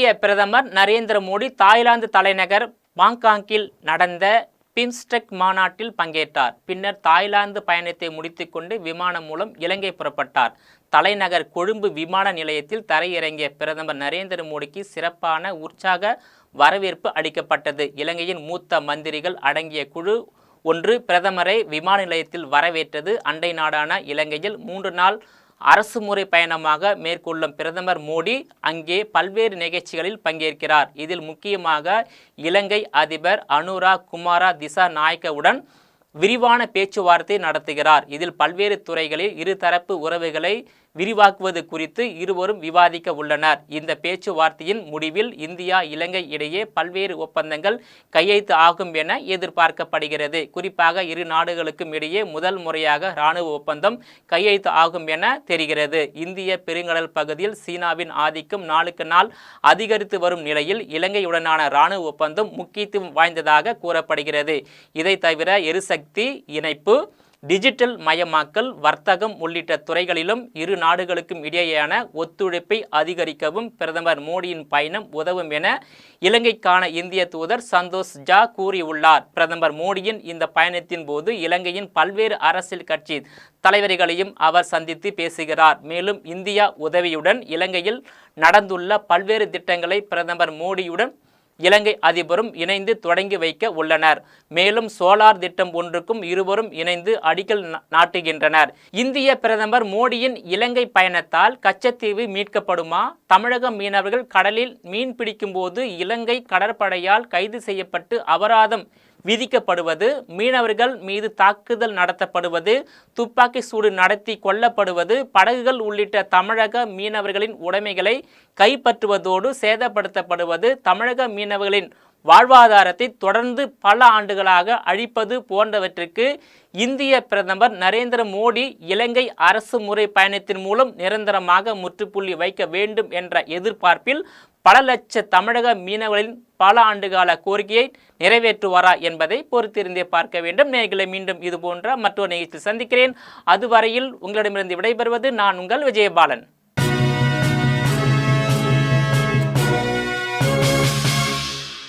இந்திய பிரதமர் நரேந்திர மோடி தாய்லாந்து தலைநகர் பாங்காக்கில் நடந்த பிம்ஸ்டெக் மாநாட்டில் பங்கேற்றார். பின்னர் தாய்லாந்து பயணத்தை முடித்துக்கொண்டு விமானம் மூலம் இலங்கை புறப்பட்டார். தலைநகர் கொழும்பு விமான நிலையத்தில் தரையிறங்கிய பிரதமர் நரேந்திர மோடிக்கு சிறப்பான உற்சாக வரவேற்பு அளிக்கப்பட்டது. இலங்கையின் மூத்த மந்திரிகள் அடங்கிய குழு ஒன்று பிரதமரை விமான நிலையத்தில் வரவேற்றது. அண்டை நாடான இலங்கையில் 3 நாள் அரசுமுறை பயணமாக மேற்கொள்ளும் பிரதமர் மோடி அங்கே பல்வேறு நிகழ்ச்சிகளில் பங்கேற்கிறார். இதில் முக்கியமாக இலங்கை அதிபர் அனுரா குமார திசாநாயக்கவுடன் விரிவான பேச்சுவார்த்தை நடத்துகிறார். இதில் பல்வேறு துறைகளில் இருதரப்பு உறவுகளை விரிவாக்குவது குறித்து இருவரும் விவாதிக்க உள்ளனர். இந்த பேச்சுவார்த்தையின் முடிவில் இந்தியா இலங்கை இடையே பல்வேறு ஒப்பந்தங்கள் கையெழுத்து ஆகும் என எதிர்பார்க்கப்படுகிறது. குறிப்பாக இரு நாடுகளுக்கும் இடையே முதல் முறையாக இராணுவ ஒப்பந்தம் கையெழுத்து ஆகும் என தெரிகிறது. இந்திய பெருங்கடல் பகுதியில் சீனாவின் ஆதிக்கம் நாளுக்கு நாள் அதிகரித்து வரும் நிலையில் இலங்கையுடனான இராணுவ ஒப்பந்தம் முக்கியத்துவம் வாய்ந்ததாக கூறப்படுகிறது. இதை தவிர எரிசக்தி இணைப்பு, டிஜிட்டல் மயமாக்கல், வர்த்தகம் உள்ளிட்ட துறைகளிலும் இரு நாடுகளுக்கும் இடையேயான ஒத்துழைப்பை அதிகரிக்கவும் பிரதமர் மோடியின் பயணம் உதவும் என இலங்கைக்கான இந்திய தூதர் சந்தோஷ் ஜா கூறியுள்ளார். பிரதமர் மோடியின் இந்த பயணத்தின் போது இலங்கையின் பல்வேறு அரசியல் கட்சி தலைவர்களையும் அவர் சந்தித்து பேசுகிறார். மேலும் இந்தியா உதவியுடன் இலங்கையில் நடந்துள்ள பல்வேறு திட்டங்களை பிரதமர் மோடியுடன் இலங்கை அதிபரும் இணைந்து தொடங்கி வைக்க உள்ளனர். மேலும் சோலார் திட்டம் ஒன்றுக்கும் இருவரும் இணைந்து அடிக்கல் நாட்டுகின்றனர். இந்திய பிரதமர் மோடியின் இலங்கை பயணத்தால் கச்சத்தீவு மீட்கப்படுமா? தமிழக மீனவர்கள் கடலில் மீன் பிடிக்கும் போது இலங்கை கடற்படையால் கைது செய்யப்பட்டு அபராதம் விதிக்கப்படுவது, மீனவர்கள் மீது தாக்குதல் நடத்தப்படுவது, துப்பாக்கி சூடு நடத்தி கொல்லப்படுவது, படகுகள் உள்ளிட்ட தமிழக மீனவர்களின் உடைமைகளை கைப்பற்றுவதோடு சேதப்படுத்தப்படுவது, தமிழக மீனவர்களின் வாழ்வாதாரத்தை தொடர்ந்து பல ஆண்டுகளாக அழிப்பது போன்றவற்றிற்கு இந்திய பிரதமர் நரேந்திர மோடி இலங்கை அரசு முறை பயணத்தின் மூலம் நிரந்தரமாக முற்றுப்புள்ளி வைக்க வேண்டும் என்ற எதிர்பார்ப்பில் பல லட்ச தமிழக மீனவர்களின் பல ஆண்டுகால கோரிக்கையை நிறைவேற்றுவாரா என்பதை பொறுத்திருந்தே பார்க்க வேண்டும். நேயர்களை மீண்டும் இது போன்ற மற்றொரு நிகழ்ச்சியில் சந்திக்கிறேன். அதுவரையில் உங்களிடமிருந்து விடைபெறுவது நான் உங்கள் விஜயபாலன்.